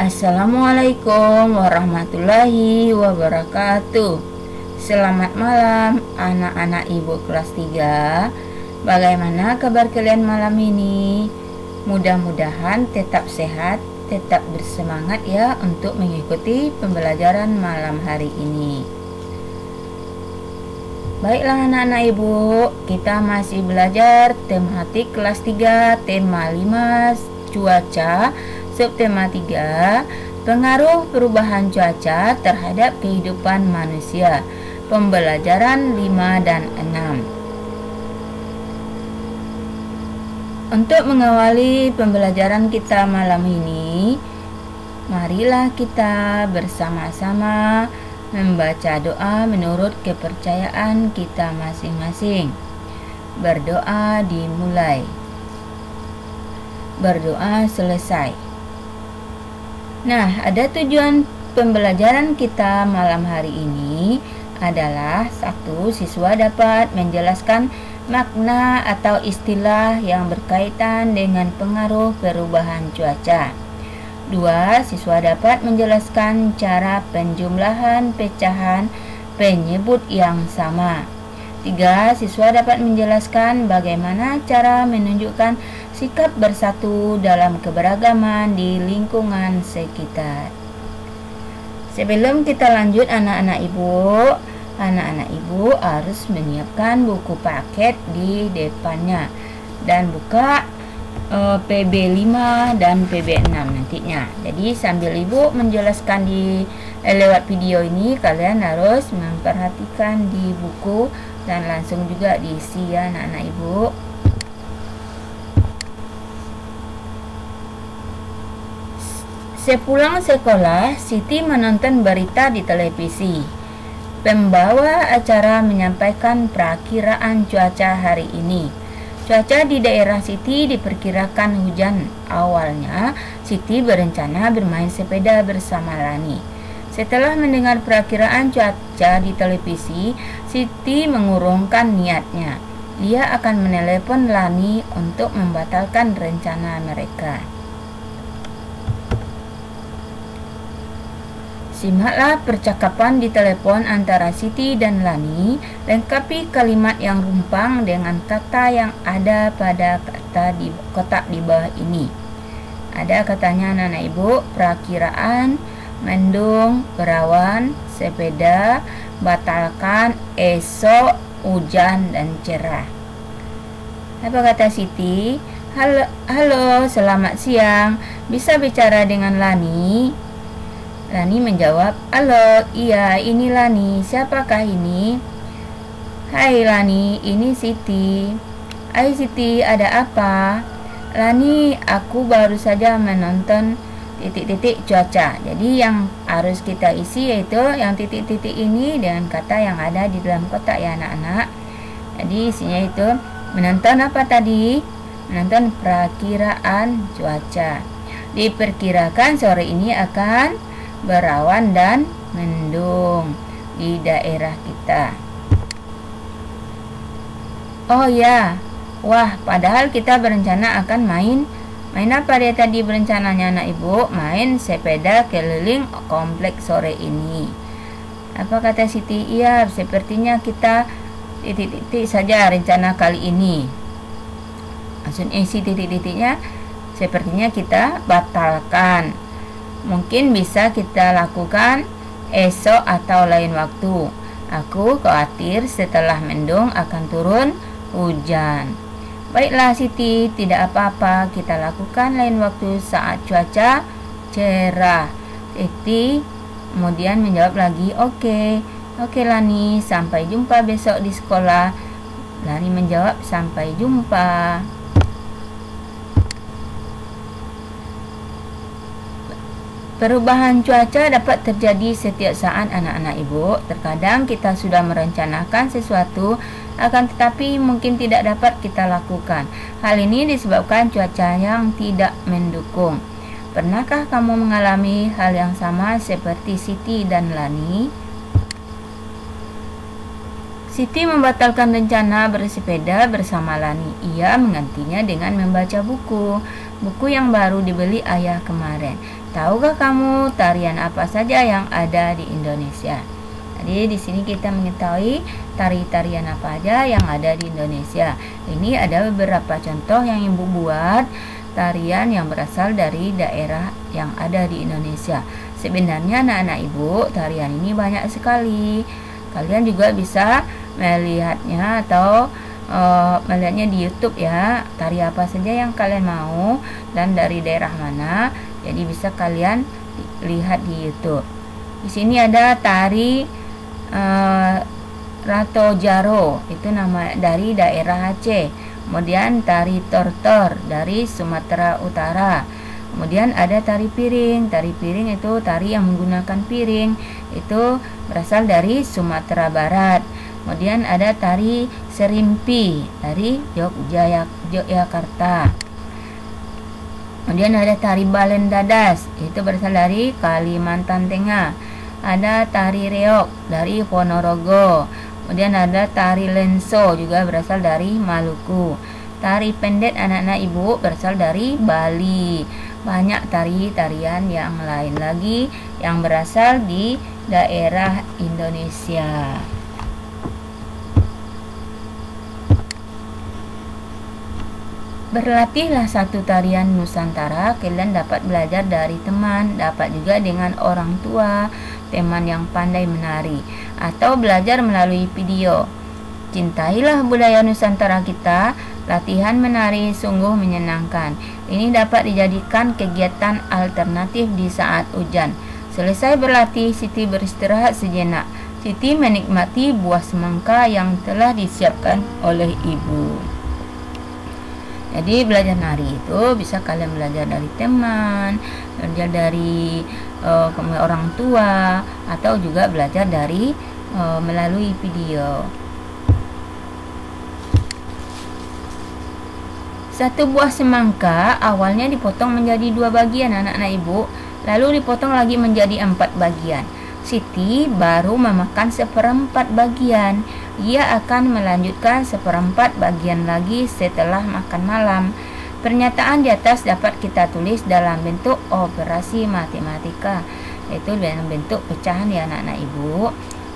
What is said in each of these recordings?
Assalamualaikum warahmatullahi wabarakatuh. Selamat malam anak-anak ibu kelas 3. Bagaimana kabar kalian malam ini? Mudah-mudahan tetap sehat, tetap bersemangat ya untuk mengikuti pembelajaran malam hari ini. Baiklah anak-anak ibu, kita masih belajar tematik kelas 3, tema 5 cuaca. Subtema 3, pengaruh perubahan cuaca terhadap kehidupan manusia. Pembelajaran 5 dan 6. Untuk mengawali pembelajaran kita malam ini, marilah kita bersama-sama membaca doa menurut kepercayaan kita masing-masing. Berdoa dimulai. Berdoa selesai. Nah, ada tujuan pembelajaran kita malam hari ini adalah 1. Siswa dapat menjelaskan makna atau istilah yang berkaitan dengan pengaruh perubahan cuaca. 2. Siswa dapat menjelaskan cara penjumlahan pecahan penyebut yang sama. 3. Siswa dapat menjelaskan bagaimana cara menunjukkan sikap bersatu dalam keberagaman di lingkungan sekitar. Sebelum kita lanjut anak-anak ibu harus menyiapkan buku paket di depannya dan buka PB5 dan PB6 nantinya. Jadi sambil ibu menjelaskan di lewat video ini, kalian harus memperhatikan di buku dan langsung juga diisi ya anak-anak ibu. Sepulang sekolah, Siti menonton berita di televisi. Pembawa acara menyampaikan perakiraan cuaca hari ini. Cuaca di daerah Siti diperkirakan hujan. Awalnya, Siti berencana bermain sepeda bersama Lani. Setelah mendengar perakiraan cuaca di televisi, Siti mengurungkan niatnya. Dia akan menelepon Lani untuk membatalkan rencana mereka. Simaklah percakapan di telepon antara Siti dan Lani. Lengkapi kalimat yang rumpang dengan kata yang ada pada kata di kotak di bawah ini. Ada katanya anak-anak ibu, perakiraan, mendung, berawan, sepeda, batalkan, esok, hujan, dan cerah. Apa kata Siti? Halo, selamat siang. Bisa bicara dengan Lani? Lani menjawab, halo, iya ini Lani, siapakah ini? Hai Lani, ini Siti. Hai Siti, ada apa? Lani, aku baru saja menonton titik-titik cuaca. Jadi yang harus kita isi yaitu yang titik-titik ini dengan kata yang ada di dalam kotak ya anak-anak. Jadi isinya itu menonton apa tadi? Menonton perakiraan cuaca. Diperkirakan sore ini akan berawan dan mendung di daerah kita. Oh ya, wah, padahal kita berencana akan main apa dia tadi berencananya anak ibu? Main sepeda keliling kompleks sore ini. Apa kata Siti? Iya, sepertinya kita titik-titik saja rencana kali ini. Maksudnya isi titik-titiknya sepertinya kita batalkan. Mungkin bisa kita lakukan esok atau lain waktu. Aku khawatir setelah mendung akan turun hujan. Baiklah Siti, tidak apa-apa, kita lakukan lain waktu saat cuaca cerah. Siti kemudian menjawab lagi, oke Lani, sampai jumpa besok di sekolah. Lani menjawab, sampai jumpa. Perubahan cuaca dapat terjadi setiap saat anak-anak ibu. Terkadang kita sudah merencanakan sesuatu, akan tetapi mungkin tidak dapat kita lakukan. Hal ini disebabkan cuaca yang tidak mendukung. Pernahkah kamu mengalami hal yang sama seperti Siti dan Lani? Siti membatalkan rencana bersepeda bersama Lani. Ia menggantinya dengan membaca buku. buku yang baru dibeli ayah kemarin. Tahukah kamu tarian apa saja yang ada di Indonesia? Jadi di sini kita mengetahui tari-tarian apa aja yang ada di Indonesia. Ini ada beberapa contoh yang Ibu buat, tarian yang berasal dari daerah yang ada di Indonesia. Sebenarnya anak-anak Ibu, tarian ini banyak sekali. Kalian juga bisa melihatnya atau melihatnya di YouTube ya, tari apa saja yang kalian mau dan dari daerah mana. Jadi bisa kalian lihat di YouTube. Di sini ada tari Rato Jaro, itu nama dari daerah Aceh. Kemudian tari Tortor dari Sumatera Utara. Kemudian ada tari piring. Tari piring itu tari yang menggunakan piring, itu berasal dari Sumatera Barat. Kemudian ada tari Serimpi dari Yogyakarta. Kemudian ada tari Balen Dadas, itu berasal dari Kalimantan Tengah. Ada tari Reok dari Ponorogo. Kemudian ada tari Lenso juga berasal dari Maluku. Tari Pendet anak-anak Ibu berasal dari Bali. Banyak tari-tarian yang lain lagi yang berasal di daerah Indonesia. Berlatihlah satu tarian Nusantara, kalian dapat belajar dari teman, dapat juga dengan orang tua, teman yang pandai menari, atau belajar melalui video. Cintailah budaya Nusantara kita, latihan menari sungguh menyenangkan. Ini dapat dijadikan kegiatan alternatif di saat hujan. Selesai berlatih, Siti beristirahat sejenak. Siti menikmati buah semangka yang telah disiapkan oleh ibu. Jadi belajar nari itu bisa kalian belajar dari teman, belajar dari orang tua, atau juga belajar dari melalui video. Satu buah semangka awalnya dipotong menjadi 2 bagian anak-anak Ibu, lalu dipotong lagi menjadi 4 bagian. Siti baru memakan 1/4 bagian. Ia akan melanjutkan 1/4 bagian lagi setelah makan malam. Pernyataan di atas dapat kita tulis dalam bentuk operasi matematika, yaitu dalam bentuk pecahan ya anak-anak Ibu.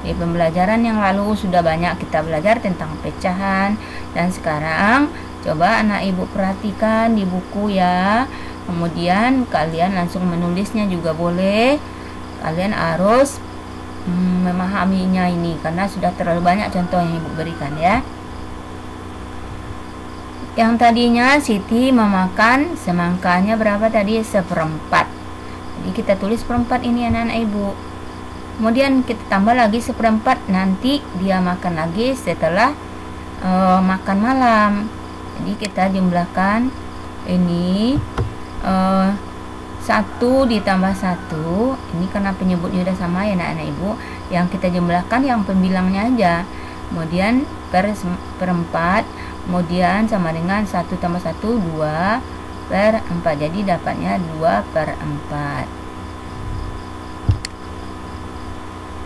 Di pembelajaran yang lalu sudah banyak kita belajar tentang pecahan, dan sekarang coba anak Ibu perhatikan di buku ya. Kemudian kalian langsung menulisnya juga boleh. Kalian harus memahaminya ini karena sudah terlalu banyak contoh yang Ibu berikan ya. Yang tadinya Siti memakan semangkanya berapa tadi? 1/4. Jadi kita tulis 1/4 ini anak-anak Ibu. Kemudian kita tambah lagi 1/4, nanti dia makan lagi setelah makan malam. Jadi kita jumlahkan ini 1 ditambah 1, ini karena penyebutnya udah sama ya anak-anak Ibu, yang kita jumlahkan yang pembilangnya aja. Kemudian per 4, kemudian sama dengan 1 tambah 1, 2/4, jadi dapatnya 2/4.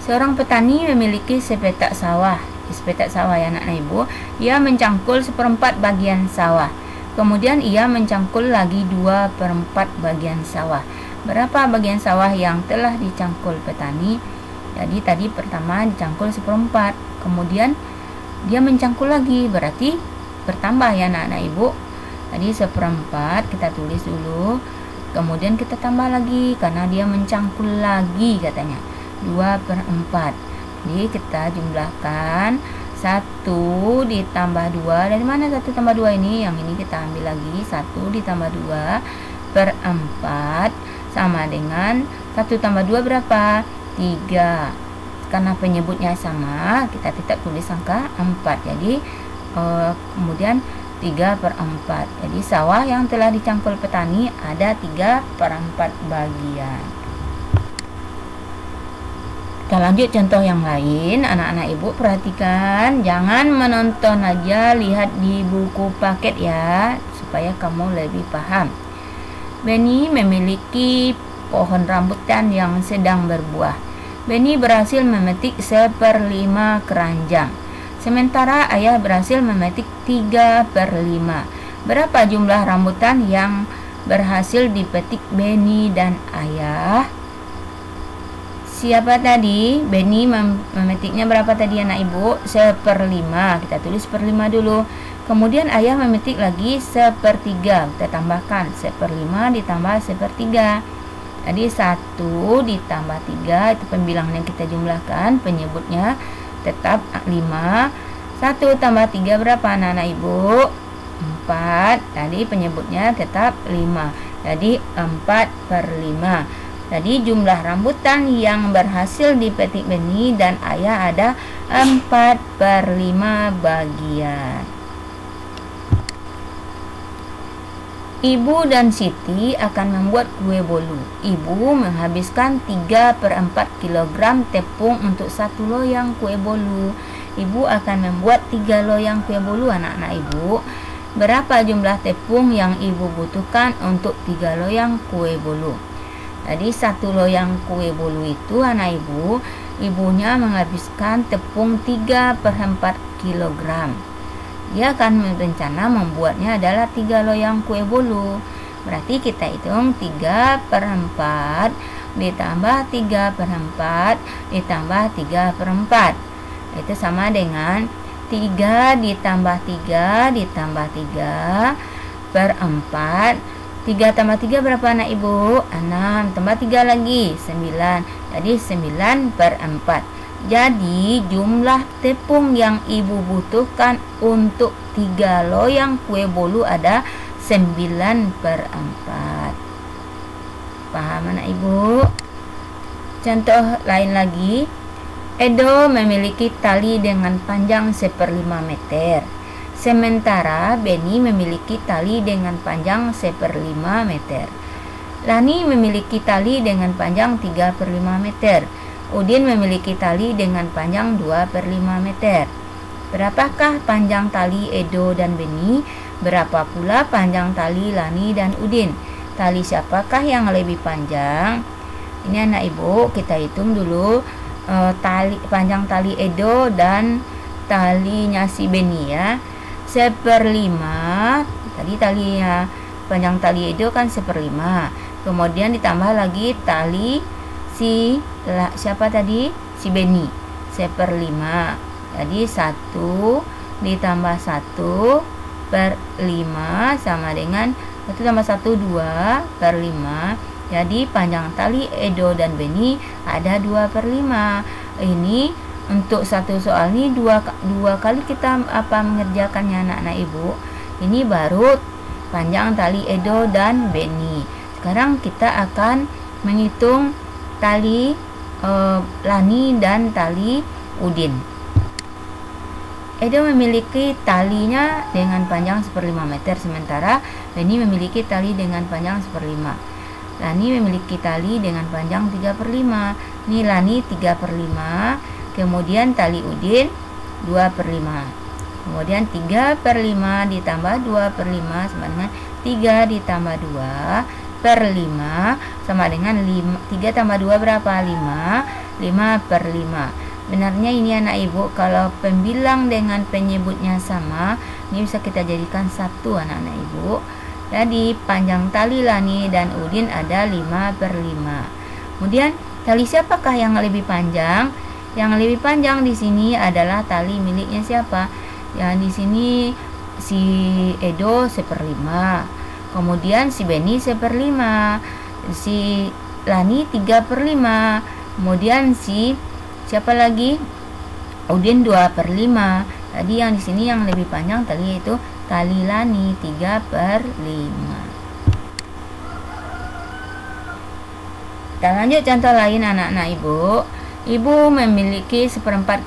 Seorang petani memiliki sepetak sawah. Sepetak sawah ya anak-anak Ibu, ia mencangkul 1/4 bagian sawah. Kemudian ia mencangkul lagi 2/4 bagian sawah. Berapa bagian sawah yang telah dicangkul petani? Jadi tadi pertama dicangkul 1/4, kemudian dia mencangkul lagi, berarti bertambah ya anak-anak Ibu. Tadi 1/4 kita tulis dulu, kemudian kita tambah lagi karena dia mencangkul lagi katanya 2/4. Jadi kita jumlahkan 1 ditambah 2. Dari mana 1 tambah 2 ini? Yang ini kita ambil lagi. 1 ditambah 2/4 sama dengan 1 tambah 2 berapa? 3. Karena penyebutnya sama, kita tidak tulis angka 4. Jadi kemudian 3/4. Jadi sawah yang telah dicangkul petani ada 3/4 bagian. Kita lanjut contoh yang lain. Anak-anak Ibu perhatikan, jangan menonton aja, lihat di buku paket ya, supaya kamu lebih paham. Benny memiliki pohon rambutan yang sedang berbuah. Benny berhasil memetik 1/5 keranjang, sementara ayah berhasil memetik 3/5. Berapa jumlah rambutan yang berhasil dipetik Beni dan ayah. Siapa tadi? Beni memetiknya berapa tadi anak ibu? 1/5. Kita tulis 1/5 dulu. Kemudian ayah memetik lagi 1/3. Kita tambahkan 1/5 ditambah 1/3. Jadi 1 ditambah 3 itu pembilangan yang kita jumlahkan. Penyebutnya tetap 5. 1 tambah 3 berapa anak-anak ibu? 4. Tadi penyebutnya tetap 5. Jadi 4/5. Jadi jumlah rambutan yang berhasil dipetik Beni dan ayah ada 4/5 bagian. Ibu dan Siti akan membuat kue bolu. Ibu menghabiskan 3/4 kg tepung untuk 1 loyang kue bolu. Ibu akan membuat 3 loyang kue bolu anak-anak ibu. Berapa jumlah tepung yang ibu butuhkan untuk 3 loyang kue bolu? Jadi 1 loyang kue bolu itu anak ibu, ibunya menghabiskan tepung 3/4 kg. Dia akan berencana membuatnya adalah 3 loyang kue bolu. Berarti kita hitung 3/4 ditambah 3/4 ditambah 3/4. Itu sama dengan 3 ditambah 3 ditambah 3/4. 3 tambah 3 berapa anak ibu? 6. Tambah 3 lagi 9. Jadi 9/4. Jadi jumlah tepung yang ibu butuhkan untuk 3 loyang kue bolu ada 9/4. Paham anak ibu? Contoh lain lagi. Edo memiliki tali dengan panjang 1/5 meter. Sementara Beni memiliki tali dengan panjang 1/5 meter. Lani memiliki tali dengan panjang 3/5 meter. Udin memiliki tali dengan panjang 2/5 meter. Berapakah panjang tali Edo dan Beni? Berapa pula panjang tali Lani dan Udin? Tali siapakah yang lebih panjang? Ini anak ibu, kita hitung dulu panjang tali Edo dan talinya si Beni ya. 1/5. Tadi talinya panjang tali Edo kan 1/5. Kemudian ditambah lagi tali siapa tadi? Si Beni 1/5. Jadi 1 ditambah 1/5 sama dengan 1 tambah 1 2/5. Jadi panjang tali Edo dan Beni ada 2/5. Ini untuk satu soal ini dua kali kita mengerjakannya anak-anak ibu. Ini baru panjang tali Edo dan Beni. Sekarang kita akan menghitung tali Lani dan tali Udin. Edo memiliki talinya dengan panjang 1/5 meter, sementara Beni memiliki tali dengan panjang 1/5. Lani memiliki tali dengan panjang 3/5. Ini Lani 3/5. Kemudian tali Udin 2/5. Kemudian 3/5 ditambah 2/5 sama dengan 3 ditambah 2/5 sama dengan 3 tambah 2 berapa? 5. 5/5. Benarnya ini anak ibu, kalau pembilang dengan penyebutnya sama, ini bisa kita jadikan satu anak-anak ibu. Jadi panjang tali Lani dan Udin ada 5/5. Kemudian tali siapakah yang lebih panjang? Yang lebih panjang di sini adalah tali miliknya siapa? Yang di sini si Edo 1/5. Kemudian si Beni 1/5. Si Lani 3/5. Kemudian si siapa lagi? Udin 2/5. Tadi yang di sini yang lebih panjang tali itu tali Lani 3/5. Kita lanjut contoh lain anak-anak ibu. Ibu memiliki 1/4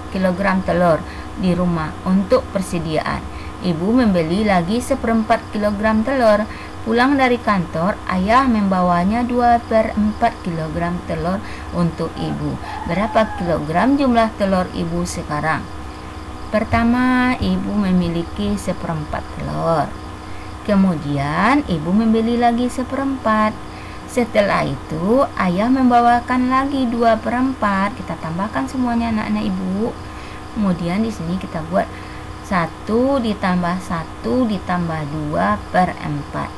kilogram telur di rumah untuk persediaan. Ibu membeli lagi 1/4 kilogram telur. Pulang dari kantor, ayah membawanya 2/4 kilogram telur untuk ibu. Berapa kilogram jumlah telur ibu sekarang? Pertama, ibu memiliki 1/4 telur. Kemudian ibu membeli lagi 1/4. Setelah itu ayah membawakan lagi 2/4. Kita tambahkan semuanya anak-anak ibu. Kemudian di sini kita buat 1 ditambah 1 ditambah 2/4.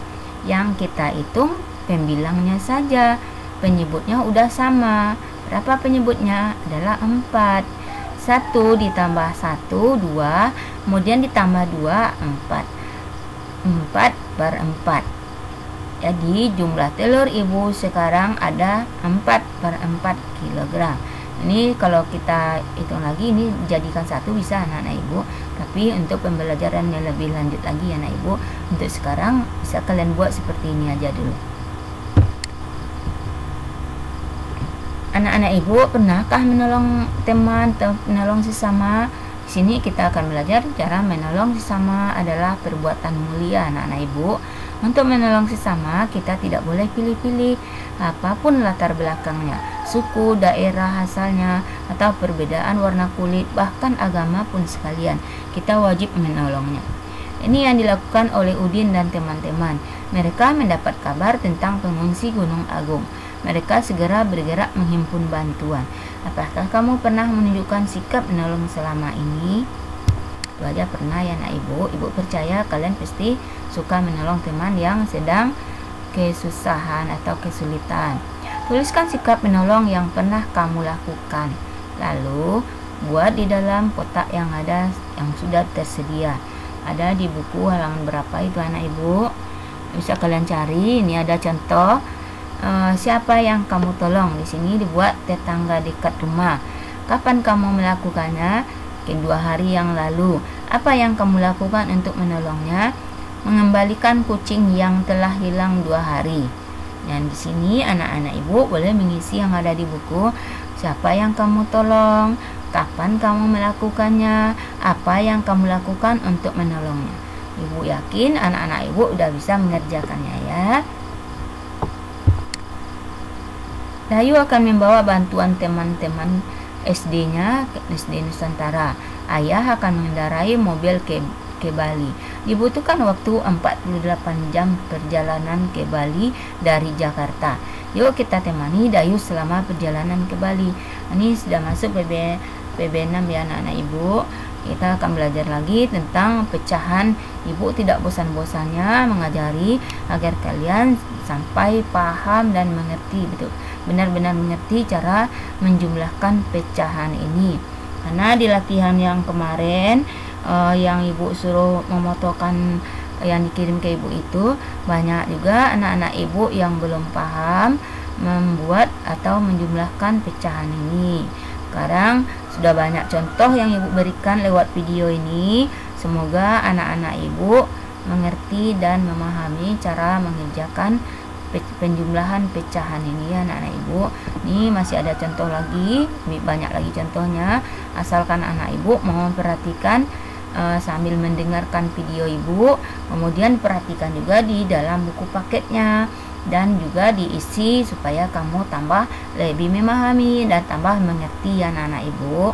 Yang kita hitung pembilangnya saja. Penyebutnya udah sama. Berapa penyebutnya? Adalah 4. 1 ditambah 1, 2. Kemudian ditambah 2, 4. 4 per 4. Jadi jumlah telur ibu sekarang ada 4 per 4 kg. Ini kalau kita hitung lagi, ini jadikan 1 bisa anak-anak ibu. Tapi untuk pembelajaran yang lebih lanjut lagi anak ibu, untuk sekarang bisa kalian buat seperti ini aja dulu. Anak-anak ibu, pernahkah menolong teman atau menolong sesama? Di sini kita akan belajar cara menolong sesama adalah perbuatan mulia anak-anak ibu. Untuk menolong sesama kita tidak boleh pilih-pilih apapun latar belakangnya, suku, daerah asalnya, atau perbedaan warna kulit, bahkan agama pun sekalian. Kita wajib menolongnya. Ini yang dilakukan oleh Udin dan teman-teman. Mereka mendapat kabar tentang pengungsi Gunung Agung. Mereka segera bergerak menghimpun bantuan. Apakah kamu pernah menunjukkan sikap menolong selama ini? Itu aja pernah ya anak ibu. Ibu percaya kalian pasti suka menolong teman yang sedang kesusahan atau kesulitan. Tuliskan sikap menolong yang pernah kamu lakukan. Lalu buat di dalam kotak yang sudah tersedia. Ada di buku halaman berapa itu anak ibu? Bisa kalian cari. Ini ada contoh. Siapa yang kamu tolong? Di sini dibuat tetangga dekat rumah. Kapan kamu melakukannya? 2 hari yang lalu. Apa yang kamu lakukan untuk menolongnya? Mengembalikan kucing yang telah hilang 2 hari. Dan di sini anak-anak ibu boleh mengisi yang ada di buku. Siapa yang kamu tolong? Kapan kamu melakukannya? Apa yang kamu lakukan untuk menolongnya? Ibu yakin anak-anak ibu udah bisa mengerjakannya ya. Dayu akan membawa bantuan teman-teman SD-nya ke SD Nusantara. Ayah akan mengendarai mobil ke Bali. Dibutuhkan waktu 48 jam perjalanan ke Bali dari Jakarta. Yuk kita temani Dayu selama perjalanan ke Bali. Ini sudah masuk PB6 ya anak-anak ibu. Kita akan belajar lagi tentang pecahan. Ibu tidak bosan-bosannya mengajari agar kalian sampai paham dan mengerti, benar-benar mengerti cara menjumlahkan pecahan ini. Karena di latihan yang kemarin yang ibu suruh memotokan yang dikirim ke ibu itu, banyak juga anak-anak ibu yang belum paham membuat atau menjumlahkan pecahan ini. Sekarang sudah banyak contoh yang ibu berikan lewat video ini. Semoga anak-anak ibu mengerti dan memahami cara mengerjakan penjumlahan pecahan ini ya anak-anak ibu. Ini masih ada contoh lagi, banyak lagi contohnya. Asalkan anak ibu mau memperhatikan sambil mendengarkan video ibu, kemudian perhatikan juga di dalam buku paketnya dan juga diisi supaya kamu tambah lebih memahami dan tambah mengerti ya anak-anak ibu.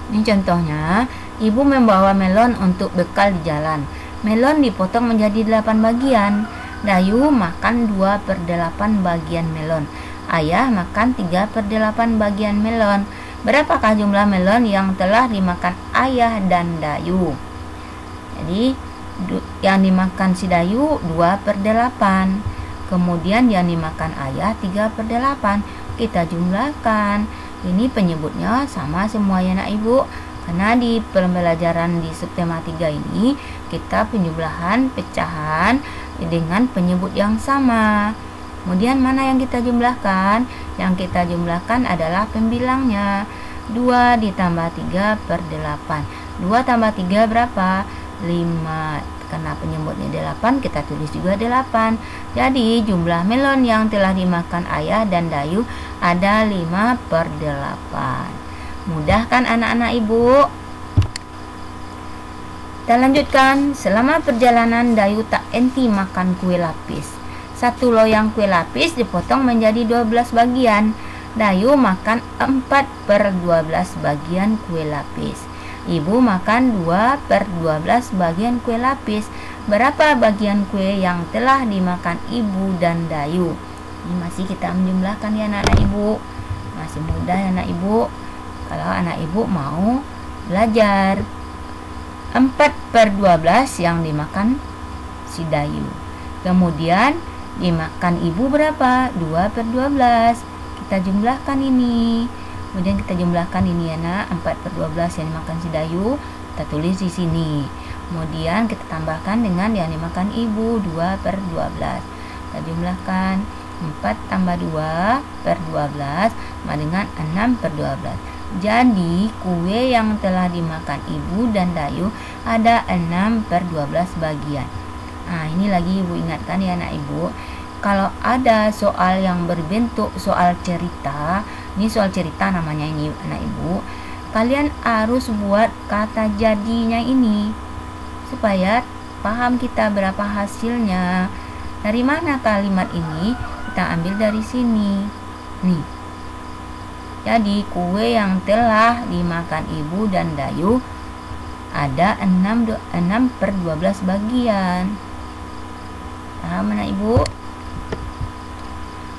Ini contohnya, ibu membawa melon untuk bekal di jalan. Melon dipotong menjadi 8 bagian. Dayu makan 2/8 bagian melon. Ayah makan 3/8 bagian melon. Berapakah jumlah melon yang telah dimakan ayah dan Dayu? Jadi yang dimakan si Dayu 2/8. Kemudian yang dimakan ayah 3/8. Kita jumlahkan. Ini penyebutnya sama semua ya anak ibu. Karena di pembelajaran di subtema 3 ini kita penjumlahan pecahan dengan penyebut yang sama. Kemudian mana yang kita jumlahkan? Yang kita jumlahkan adalah pembilangnya. 2 ditambah 3/8. 2 tambah 3 berapa? 5. Karena penyebutnya 8, kita tulis juga 8. Jadi jumlah melon yang telah dimakan ayah dan Dayu ada 5/8. Mudah kan anak-anak ibu? Kita lanjutkan. Selama perjalanan Dayu tak henti makan kue lapis. 1 loyang kue lapis dipotong menjadi 12 bagian. Dayu makan 4/12 bagian kue lapis. Ibu makan 2/12 bagian kue lapis. Berapa bagian kue yang telah dimakan ibu dan Dayu? Ini masih kita menjumlahkan ya anak-anak ibu. Masih mudah ya anak ibu. Kalau anak ibu mau belajar. 4/12 yang dimakan si Dayu. Kemudian dimakan ibu berapa? 2/12. Kita jumlahkan ini. Kemudian kita jumlahkan ini ya nak, 4/12 yang dimakan si Dayu, kita tulis di sini. Kemudian kita tambahkan dengan yang dimakan ibu, 2/12. Kita jumlahkan 4 tambah 2/12 sama dengan 6/12. Jadi kue yang telah dimakan ibu dan Dayu ada 6/12 bagian. Nah, ini lagi ibu ingatkan ya anak ibu, kalau ada soal yang berbentuk soal cerita, ini soal cerita namanya ini anak ibu, kalian harus buat kata jadinya ini supaya paham kita berapa hasilnya. Dari mana kalimat ini? Kita ambil dari sini nih. Jadi kue yang telah dimakan ibu dan Dayu ada 6/12 bagian. Paham anak ibu?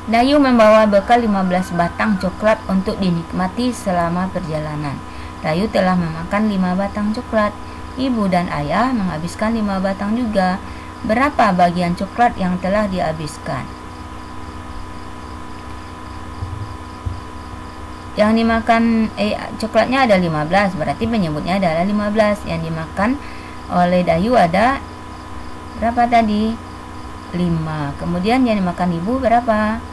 Dayu membawa bekal 15 batang coklat untuk dinikmati selama perjalanan. Dayu telah memakan 5 batang coklat. Ibu dan ayah menghabiskan 5 batang juga. Berapa bagian coklat yang telah dihabiskan? Yang dimakan coklatnya ada 15, berarti penyebutnya adalah 15. Yang dimakan oleh Dayu ada berapa tadi? 5. Kemudian yang dimakan ibu berapa?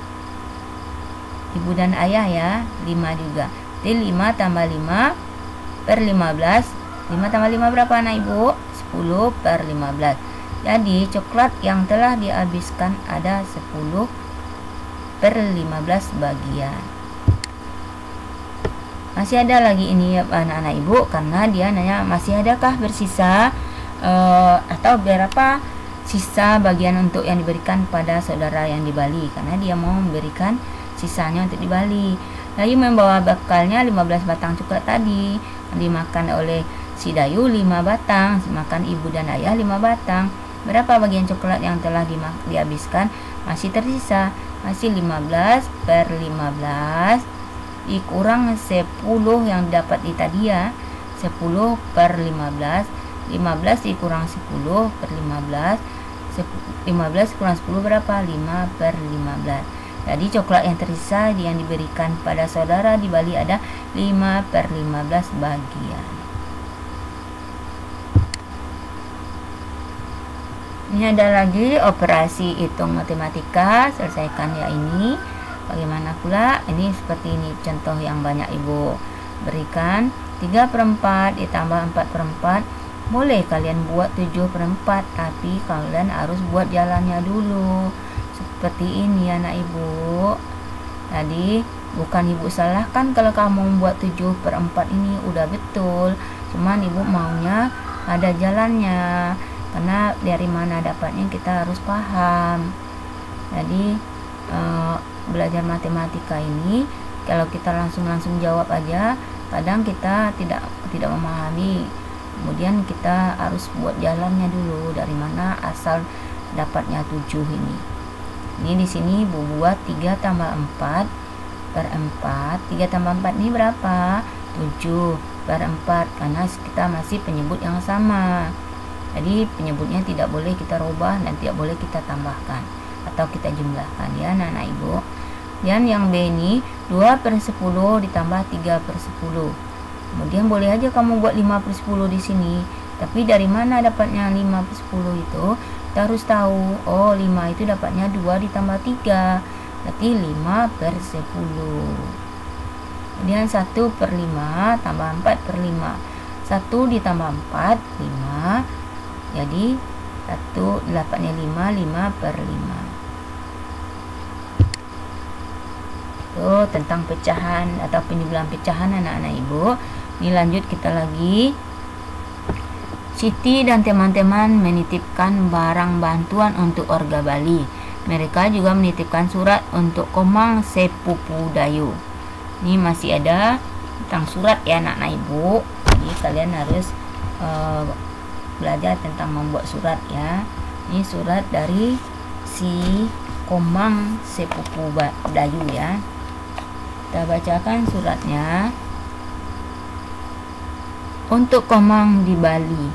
Ibu dan ayah ya, 5 juga. Jadi 5 tambah 5/15. 5 tambah 5 berapa anak ibu? 10/15. Jadi coklat yang telah dihabiskan ada 10/15 bagian. Masih ada lagi ini ya anak-anak ibu, karena dia nanya masih adakah bersisa atau berapa sisa bagian untuk yang diberikan pada saudara yang di Bali, karena dia mau memberikan sisanya untuk di Bali. Dayu membawa bekalnya 15 batang coklat tadi, dimakan oleh si Dayu 5 batang, makan ibu dan ayah 5 batang. Berapa bagian coklat yang telah dihabiskan? Masih tersisa, masih 15/15 dikurang 10 yang dapat di tadi ya, 10/15. 15 dikurang 10/15, 15 kurang 10 berapa? 5/15. Jadi coklat yang tersisa yang diberikan pada saudara di Bali ada 5/15 bagian. Ini ada lagi operasi hitung matematika, selesaikan ya ini. Bagaimana pula? Ini seperti ini contoh yang banyak ibu berikan. 3/4 ditambah 4/4. Boleh kalian buat 7/4, tapi kalian harus buat jalannya dulu. Seperti ini anak ibu. Tadi bukan ibu salahkan kalau kamu membuat 7/4 ini udah betul. Cuman ibu maunya ada jalannya. Karena dari mana dapatnya kita harus paham. Jadi belajar matematika ini kalau kita langsung jawab aja, kadang kita tidak memahami. Kemudian kita harus buat jalannya dulu, dari mana asal dapatnya 7 ini. Ini di sini ibu buat 3 tambah 4/4. 3 tambah 4 ini berapa? 7/4, karena kita masih penyebut yang sama. Jadi penyebutnya tidak boleh kita rubah dan tidak boleh kita tambahkan atau kita jumlahkan ya anak-anak ibu. Dan yang B ini 2/10 ditambah 3/10. Kemudian boleh aja kamu buat 5/10 di sini. Tapi dari mana dapatnya 5/10 itu? Kita harus tahu. Oh, 5 itu dapatnya 2 ditambah 3. Berarti 5/10. Kemudian 1/5 tambah 4/5. 1 ditambah 4, 5. Jadi 1 dapatnya 5/5. Itu tentang pecahan atau penjumlahan pecahan anak-anak ibu. Ini lanjut kita lagi. Siti dan teman-teman menitipkan barang bantuan untuk warga Bali. Mereka juga menitipkan surat untuk Komang sepupu Dayu. Ini masih ada tentang surat ya anak-anak ibu. Jadi kalian harus belajar tentang membuat surat ya. Ini surat dari si Komang sepupu Dayu ya. Kita bacakan suratnya. Untuk Komang di Bali.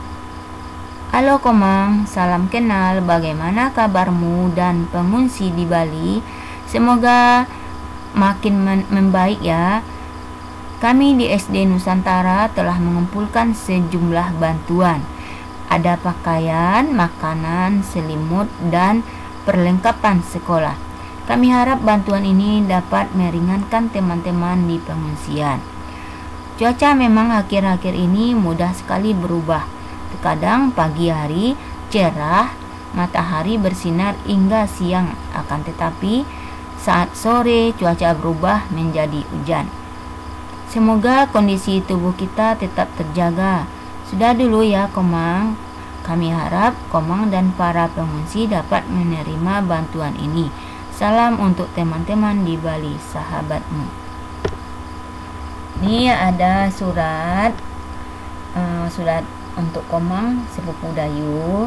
Halo Komang, salam kenal. Bagaimana kabarmu dan pengungsi di Bali? Semoga makin membaik ya. Kami di SD Nusantara telah mengumpulkan sejumlah bantuan. Ada pakaian, makanan, selimut, dan perlengkapan sekolah. Kami harap bantuan ini dapat meringankan teman-teman di pengungsian. Cuaca memang akhir-akhir ini mudah sekali berubah. Terkadang pagi hari cerah, matahari bersinar hingga siang, akan tetapi saat sore cuaca berubah menjadi hujan. Semoga kondisi tubuh kita tetap terjaga. Sudah dulu ya Komang. Kami harap Komang dan para pengungsi dapat menerima bantuan ini. Salam untuk teman-teman di Bali, sahabatmu. Ini ada surat untuk Komang sepupu Dayu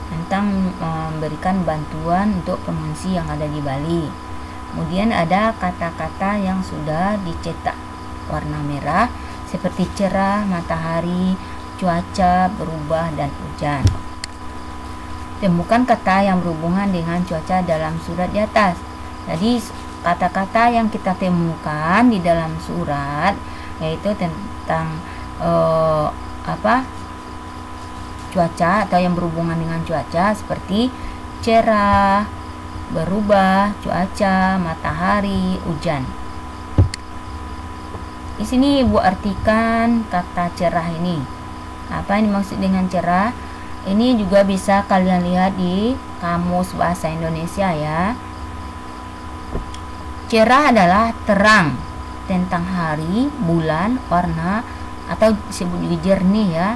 tentang memberikan bantuan untuk pengungsi yang ada di Bali. Kemudian ada kata-kata yang sudah dicetak warna merah seperti cerah, matahari, cuaca berubah, dan hujan. Temukan kata yang berhubungan dengan cuaca dalam surat di atas. Jadi kata-kata yang kita temukan di dalam surat yaitu tentang cuaca atau yang berhubungan dengan cuaca seperti cerah, berubah, cuaca, matahari, hujan. Di sini Ibu artikan kata cerah ini. Apa yang dimaksud dengan cerah? Ini juga bisa kalian lihat di Kamus Bahasa Indonesia ya. Cerah adalah terang tentang hari, bulan, warna, atau disebut juga jernih ya.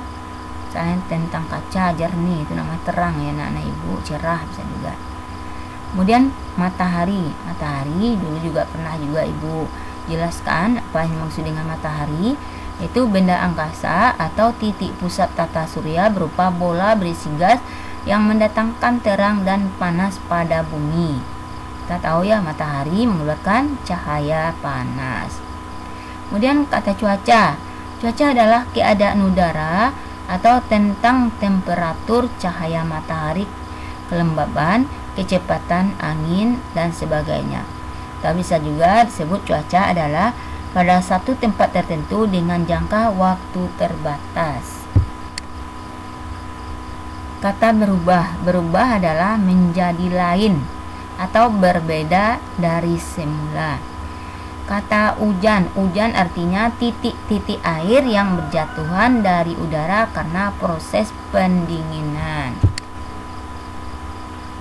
Misalnya tentang kaca jernih, itu namanya terang ya anak-anak Ibu, cerah bisa juga. Kemudian matahari dulu juga pernah juga Ibu jelaskan apa yang dimaksud dengan matahari, yaitu benda angkasa atau titik pusat tata surya berupa bola berisi gas yang mendatangkan terang dan panas pada bumi. Kita tahu ya matahari mengeluarkan cahaya panas. Kemudian kata cuaca adalah keadaan udara atau tentang temperatur cahaya matahari, kelembaban, kecepatan angin, dan sebagainya. Tapi bisa juga disebut cuaca adalah pada satu tempat tertentu dengan jangka waktu terbatas. Kata berubah adalah menjadi lain atau berbeda dari semula. Kata hujan artinya titik-titik air yang berjatuhan dari udara karena proses pendinginan.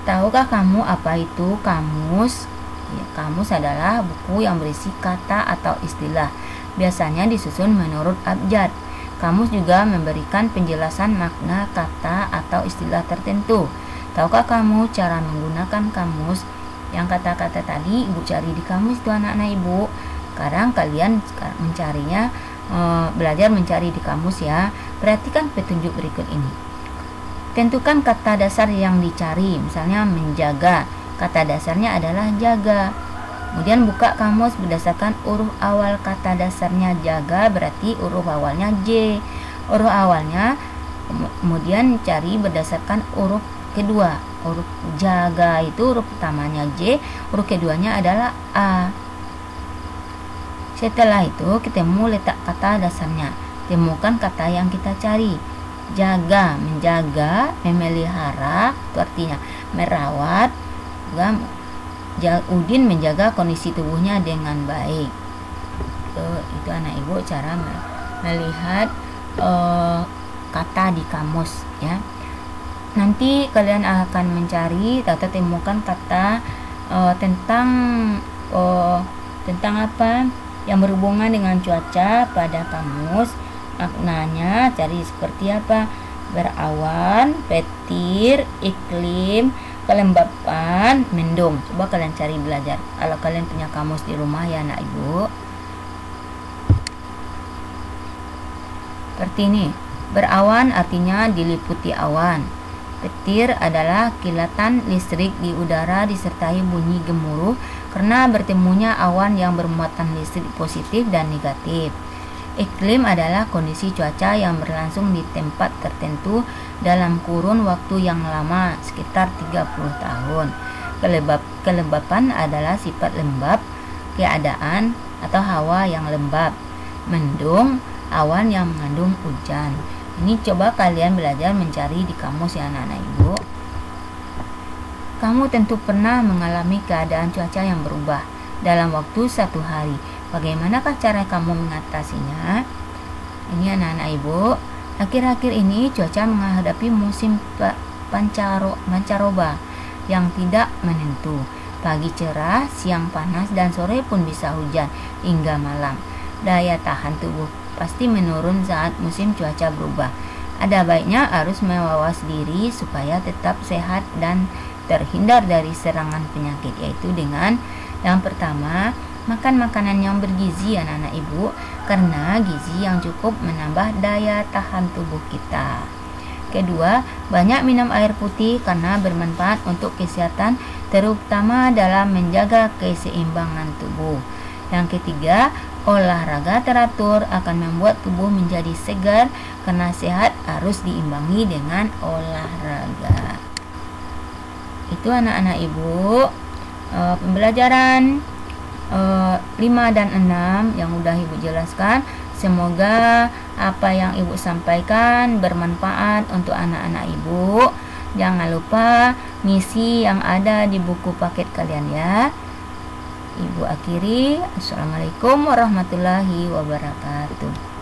Tahukah kamu apa itu kamus? Ya, kamus adalah buku yang berisi kata atau istilah. Biasanya disusun menurut abjad. Kamus juga memberikan penjelasan makna kata atau istilah tertentu. Tahukah kamu cara menggunakan kamus? Yang kata-kata tadi Ibu cari di kamus itu anak-anak Ibu. Sekarang kalian mencarinya, belajar mencari di kamus ya. Perhatikan petunjuk berikut ini. Tentukan kata dasar yang dicari. Misalnya menjaga, kata dasarnya adalah jaga. Kemudian buka kamus berdasarkan huruf awal kata dasarnya. Jaga berarti huruf awalnya J. Huruf awalnya, kemudian cari berdasarkan huruf kedua. Huruf jaga itu huruf pertamanya J, huruf keduanya adalah A. Setelah itu kita mau letak kata dasarnya. Temukan kata yang kita cari. Jaga, menjaga, memelihara, itu artinya merawat. Udin menjaga kondisi tubuhnya dengan baik. Itu anak Ibu cara melihat kata di kamus ya. Nanti kalian akan mencari atau temukan kata tentang apa yang berhubungan dengan cuaca pada kamus. Maknanya cari seperti apa? Berawan, petir, iklim, kelembapan, mendung. Coba kalian cari belajar. Kalau kalian punya kamus di rumah ya anak Ibu. Seperti ini. Berawan artinya diliputi awan. Petir adalah kilatan listrik di udara disertai bunyi gemuruh karena bertemunya awan yang bermuatan listrik positif dan negatif. Iklim adalah kondisi cuaca yang berlangsung di tempat tertentu dalam kurun waktu yang lama, sekitar 30 tahun. Kelembapan adalah sifat lembab, keadaan atau hawa yang lembab. Mendung, awan yang mengandung hujan. Ini coba kalian belajar mencari di kamus ya anak-anak ibu. Kamu tentu pernah mengalami keadaan cuaca yang berubah dalam waktu 1 hari. Bagaimanakah cara kamu mengatasinya? Ini anak-anak ibu, akhir-akhir ini cuaca menghadapi musim pancaroba yang tidak menentu. Pagi cerah, siang panas, dan sore pun bisa hujan hingga malam. Daya tahan tubuh pasti menurun saat musim cuaca berubah. Ada baiknya harus mawas diri supaya tetap sehat dan terhindar dari serangan penyakit, yaitu dengan yang pertama, makan makanan yang bergizi anak-anak ibu, karena gizi yang cukup menambah daya tahan tubuh kita. Kedua, banyak minum air putih karena bermanfaat untuk kesehatan, terutama dalam menjaga keseimbangan tubuh. Yang ketiga, olahraga teratur akan membuat tubuh menjadi segar, karena sehat harus diimbangi dengan olahraga. Itu anak-anak ibu, pembelajaran 5 dan 6 yang udah ibu jelaskan. Semoga apa yang ibu sampaikan bermanfaat untuk anak-anak ibu. Jangan lupa ngisi yang ada di buku paket kalian ya. Ibu akhiri, assalamualaikum warahmatullahi wabarakatuh.